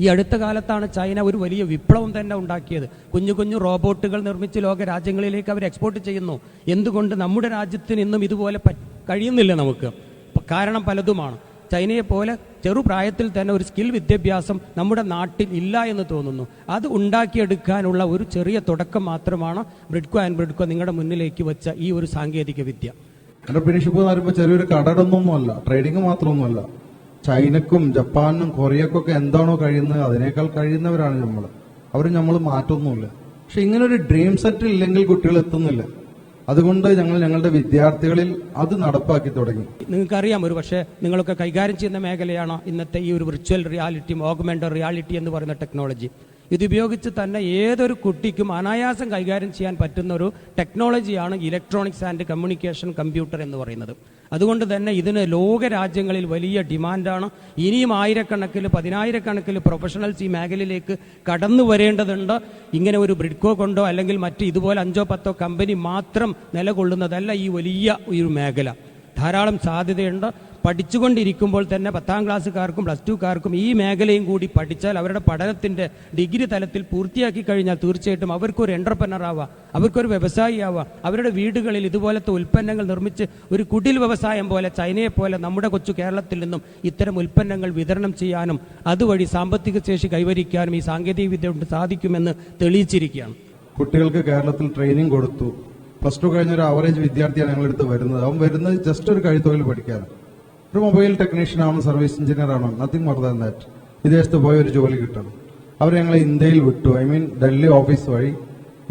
ഈ അടുത്ത കാലത്താണ് ചൈന ഒരു വലിയ വിപ്ലവം തന്നെ ഉണ്ടാക്കിയത്. കുഞ്ഞു കുഞ്ഞു റോബോട്ടുകൾ നിർമ്മിച്ച് ലോക രാജ്യങ്ങളിലേക്ക് അവർ എക്സ്പോർട്ട് ചെയ്യുന്നു. എന്തുകൊണ്ട് നമ്മുടെ രാജ്യത്തിന് ഇന്നും ഇതുപോലെ കഴിയുന്നില്ല നമുക്ക്? കാരണം പലതുമാണ്. ചൈനയെ പോലെ ചെറുപ്രായത്തിൽ തന്നെ ഒരു സ്കിൽ വിദ്യാഭ്യാസം നമ്മുടെ നാട്ടിൽ ഇല്ല എന്ന് തോന്നുന്നു. അത് ഉണ്ടാക്കിയെടുക്കാനുള്ള ഒരു ചെറിയ തുടക്കം മാത്രമാണ് ബ്രിഡ്കോ നിങ്ങളുടെ മുന്നിലേക്ക് വെച്ച ഈ ഒരു സാങ്കേതിക വിദ്യ. എന്റർപ്രീനർഷിപ്പ് എന്ന് പറയുമ്പോൾ ചെറിയൊരു കടടൊന്നുമല്ല, ട്രേഡിംഗ് മാത്രമൊന്നുമല്ല. ചൈനക്കും ജപ്പാനും കൊറിയക്കൊക്കെ എന്താണോ കഴിയുന്നത് അതിനേക്കാൾ കഴിയുന്നവരാണ് നമ്മൾ. നമ്മൾ മാറ്റൊന്നുമില്ല. പക്ഷെ ഇങ്ങനെ ഒരു ഡ്രീം സെറ്റ് ഇല്ലെങ്കിൽ കുട്ടികൾ എത്തുന്നില്ല. അതുകൊണ്ട് ഞങ്ങളുടെ വിദ്യാർത്ഥികളിൽ അത് നടപ്പാക്കി തുടങ്ങി. നിങ്ങൾക്കറിയാം, ഒരു പക്ഷേ നിങ്ങളൊക്കെ കൈകാര്യം ചെയ്യുന്ന മേഖലയാണ് ഇന്നത്തെ ഈ ഒരു വിർച്വൽ റിയാലിറ്റിയും ഓഗ്മെന്റഡ് റിയാലിറ്റി എന്ന് പറയുന്ന ടെക്നോളജി. ഇതുപയോഗിച്ച് തന്നെ ഏതൊരു കുട്ടിക്കും അനായാസം കൈകാര്യം ചെയ്യാൻ പറ്റുന്ന ഒരു ടെക്നോളജിയാണ് ഇലക്ട്രോണിക്സ് ആൻഡ് കമ്മ്യൂണിക്കേഷൻ കമ്പ്യൂട്ടർ എന്ന് പറയുന്നത്. അതുകൊണ്ട് തന്നെ ഇതിന് ലോകരാജ്യങ്ങളിൽ വലിയ ഡിമാൻഡാണ്. ഇനിയും പതിനായിരക്കണക്കിന് പ്രൊഫഷണൽസ് ഈ മേഖലയിലേക്ക് കടന്നു വരേണ്ടതുണ്ട്. ഇങ്ങനെ ഒരു ബ്രിഡ്കോ കൊണ്ടോ അല്ലെങ്കിൽ മറ്റ് ഇതുപോലെ 5-10 കമ്പനി മാത്രം നിലകൊള്ളുന്നതല്ല ഈ വലിയ ഒരു മേഖല. ധാരാളം സാധ്യതയുണ്ട്. പഠിച്ചുകൊണ്ടിരിക്കുമ്പോൾ തന്നെ 10ാം ക്ലാസ്സുകാർക്കും പ്ലസ് 2കാർക്കും ഈ മേഖലയും കൂടി പഠിച്ചാൽ അവരുടെ പഠനത്തിൻ്റെ ഡിഗ്രി തലത്തിൽ പൂർത്തിയാക്കി കഴിഞ്ഞാൽ തീർച്ചയായിട്ടും അവർക്കൊരു എൻ്റർപ്രനർ ആവാം, അവർക്കൊരു വ്യവസായി ആവാം. അവരുടെ വീടുകളിൽ ഇതുപോലത്തെ ഉൽപ്പന്നങ്ങൾ നിർമ്മിച്ച് ഒരു കുടിൽ വ്യവസായം പോലെ ചൈനയെ പോലെ നമ്മുടെ കൊച്ചു കേരളത്തിൽ നിന്നും ഇത്തരം ഉൽപ്പന്നങ്ങൾ വിതരണം ചെയ്യാനും അതുവഴി സാമ്പത്തിക ശേഷി കൈവരിക്കാനും ഈ സാങ്കേതിക വിദ്യ കൊണ്ട് സാധിക്കുമെന്ന് തെളിയിച്ചിരിക്കുകയാണ്. കുട്ടികൾക്ക് കേരളത്തിൽ ട്രെയിനിങ് കൊടുത്തു. പ്ലസ് 2 കഴിഞ്ഞ ഒരു ആവറേജ് വിദ്യാർത്ഥിയാണ് ഞങ്ങളെടുത്ത് വരുന്നത്. അവൻ വരുന്നത് ജസ്റ്റ് ഒരു കൈത്തൊഴിൽ പഠിക്കാനാണ്. ഒരു മൊബൈൽ ടെക്നീഷ്യൻ ആണോ, സർവീസ് എഞ്ചിനീയർ ആണോ, നത്തിങ് മോർ ദാൻ ദാറ്റ്. വിദേശത്ത് പോയ ഒരു ജോലി കിട്ടണം. അവർ ഞങ്ങളെ ഇന്ത്യയിൽ വിട്ടു. ഡൽഹി ഓഫീസ് വഴി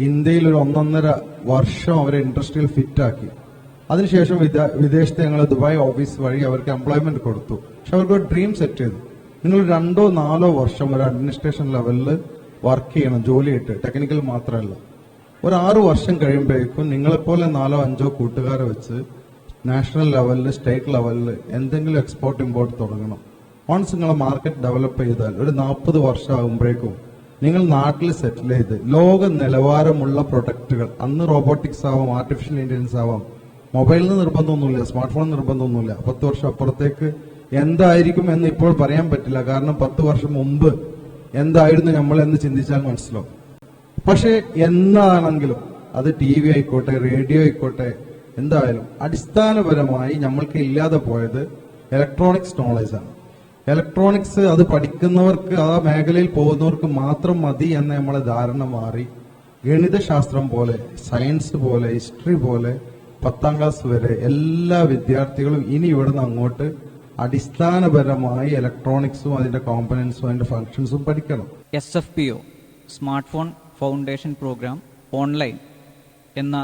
ഇന്ത്യയിൽ ഒരു 1.5 വർഷം അവരെ ഇൻഡസ്ട്രിയിൽ ഫിറ്റാക്കി. അതിനുശേഷം വിദേശത്ത് ഞങ്ങൾ ദുബായ് ഓഫീസ് വഴി അവർക്ക് എംപ്ലോയ്മെന്റ് കൊടുത്തു. പക്ഷെ അവർക്ക് ഒരു ഡ്രീം സെറ്റ് ചെയ്തു. നിങ്ങൾ 2-4 വർഷം ഒരു അഡ്മിനിസ്ട്രേഷൻ ലെവലിൽ വർക്ക് ചെയ്യണം, ജോലിയിട്ട്, ടെക്നിക്കൽ മാത്രമല്ല. ഒരു 6 വർഷം കഴിയുമ്പോഴേക്കും നിങ്ങളെപ്പോലെ 4-5 കൂട്ടുകാരെ വെച്ച് നാഷണൽ ലെവലിൽ, സ്റ്റേറ്റ് ലെവലിൽ എന്തെങ്കിലും എക്സ്പോർട്ട് ഇമ്പോർട്ട് തുടങ്ങണം. വൺസ് നിങ്ങളെ മാർക്കറ്റ് ഡെവലപ്പ് ചെയ്താൽ ഒരു 40 വർഷം ആകുമ്പോഴേക്കും നിങ്ങൾ നാട്ടിൽ സെറ്റിൽ ചെയ്ത് ലോക നിലവാരമുള്ള പ്രൊഡക്റ്റുകൾ, അന്ന് റോബോട്ടിക്സ് ആവാം, ആർട്ടിഫിഷ്യൽ ഇന്റലിജൻസ് ആവാം, മൊബൈലിന് നിർബന്ധമൊന്നുമില്ല, സ്മാർട്ട് ഫോൺ നിർബന്ധമൊന്നുമില്ല. 10 വർഷം അപ്പുറത്തേക്ക് എന്തായിരിക്കും എന്ന് ഇപ്പോൾ പറയാൻ പറ്റില്ല. കാരണം 10 വർഷം മുമ്പ് എന്തായിരുന്നു നമ്മൾ എന്ന് ചിന്തിച്ചാൽ മനസ്സിലാവും. പക്ഷെ എന്താണെങ്കിലും അത് TV ആയിക്കോട്ടെ, റേഡിയോ ആയിക്കോട്ടെ, എന്തായാലും അടിസ്ഥാനപരമായി നമ്മൾക്ക് ഇല്ലാതെ പോയത് ഇലക്ട്രോണിക്സ് നോളജാണ്. ഇലക്ട്രോണിക്സ് അത് പഠിക്കുന്നവർക്ക്, ആ മേഖലയിൽ പോകുന്നവർക്ക് മാത്രം മതി എന്ന നമ്മളെ ധാരണ മാറി. ഗണിതശാസ്ത്രം പോലെ, സയൻസ് പോലെ, ഹിസ്റ്ററി പോലെ 10ാം ക്ലാസ് വരെ എല്ലാ വിദ്യാർത്ഥികളും ഇനി ഇവിടുന്ന് അങ്ങോട്ട് അടിസ്ഥാനപരമായി ഇലക്ട്രോണിക്സും അതിന്റെ കോമ്പണൻസും അതിന്റെ ഫങ്ഷൻസും പഠിക്കണം. SFPO smart phone foundation programme online എന്ന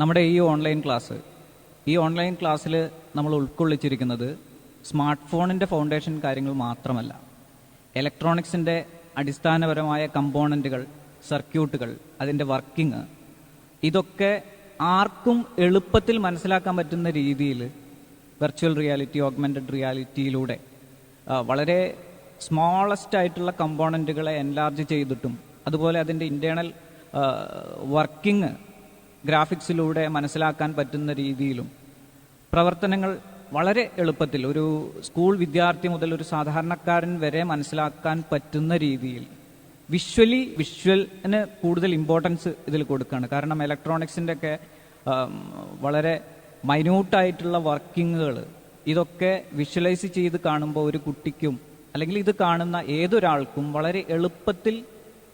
നമ്മുടെ ഈ ഓൺലൈൻ ക്ലാസ്സിൽ നമ്മൾ ഉൾക്കൊള്ളിച്ചിരിക്കുന്നത് സ്മാർട്ട് ഫോണിൻ്റെ ഫൗണ്ടേഷൻ കാര്യങ്ങൾ മാത്രമല്ല, ഇലക്ട്രോണിക്സിൻ്റെ അടിസ്ഥാനപരമായ കമ്പോണൻറ്റുകൾ, സർക്യൂട്ടുകൾ, അതിൻ്റെ വർക്കിംഗ്, ഇതൊക്കെ ആർക്കും എളുപ്പത്തിൽ മനസ്സിലാക്കാൻ പറ്റുന്ന രീതിയിൽ വെർച്വൽ റിയാലിറ്റി, ഓഗ്മെന്റഡ് റിയാലിറ്റിയിലൂടെ വളരെ സ്മോളസ്റ്റ് ആയിട്ടുള്ള കമ്പോണൻറ്റുകളെ എൻലാർജ് ചെയ്തിട്ടും അതുപോലെ അതിൻ്റെ ഇൻറ്റേർണൽ വർക്കിംഗ് ഗ്രാഫിക്സിലൂടെ മനസ്സിലാക്കാൻ പറ്റുന്ന രീതിയിലും പ്രവർത്തനങ്ങൾ വളരെ എളുപ്പത്തിൽ ഒരു സ്കൂൾ വിദ്യാർത്ഥി മുതൽ ഒരു സാധാരണക്കാരൻ വരെ മനസ്സിലാക്കാൻ പറ്റുന്ന രീതിയിൽ വിഷ്വലിന് കൂടുതൽ ഇമ്പോർട്ടൻസ് ഇതിൽ കൊടുക്കുകയാണ്. കാരണം ഇലക്ട്രോണിക്സിൻ്റെ ഒക്കെ വളരെ മൈന്യൂട്ടായിട്ടുള്ള വർക്കിങ്ങുകൾ, ഇതൊക്കെ വിഷ്വലൈസ് ചെയ്ത് കാണുമ്പോൾ ഒരു കുട്ടിക്കും അല്ലെങ്കിൽ ഇത് കാണുന്ന ഏതൊരാൾക്കും വളരെ എളുപ്പത്തിൽ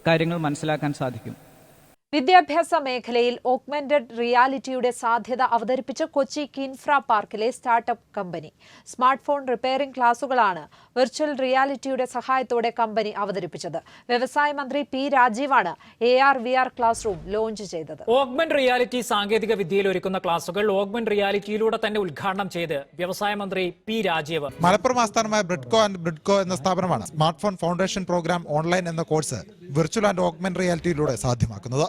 കാര്യങ്ങൾ മനസ്സിലാക്കാൻ സാധിക്കും. വിദ്യാഭ്യാസ മേഖലയിൽ ഓഗ്മെന്റഡ് റിയാലിറ്റിയുടെ സാധ്യത അവതരിപ്പിച്ച കൊച്ചി കിൻഫ്ര പാർക്കിലെ startup company smart phone repairing ക്ലാസുകളാണ് വെർച്വൽ റിയാലിറ്റിയുടെ സഹായത്തോടെ കമ്പനി അവതരിപ്പിച്ചത്. വ്യവസായ മന്ത്രി പി രാജീവാണ് AR/VR ക്ലാസ് റൂം ലോഞ്ച് ചെയ്തത്. ഓഗ്മെന്റ് റിയാലിറ്റി സാങ്കേതിക വിദ്യയിൽ ഒരുക്കുന്ന ക്ലാസുകൾ ഓഗ്മെന്റ് റിയാലിറ്റിയിലൂടെ തന്നെ ഉദ്ഘാടനം ചെയ്ത് വ്യവസായ മന്ത്രി പി രാജീവ്. മലപ്പുറം ആസ്ഥാനമായ ബ്രിഡ്കോ എന്ന സ്ഥാപനമാണ് smart phone foundation programme online എന്ന കോഴ്സ് വെർച്വൽ ആൻഡ് ഓഗ്മെന്റ് റിയാലിറ്റിയിലൂടെ സാധ്യമാക്കുന്നത്.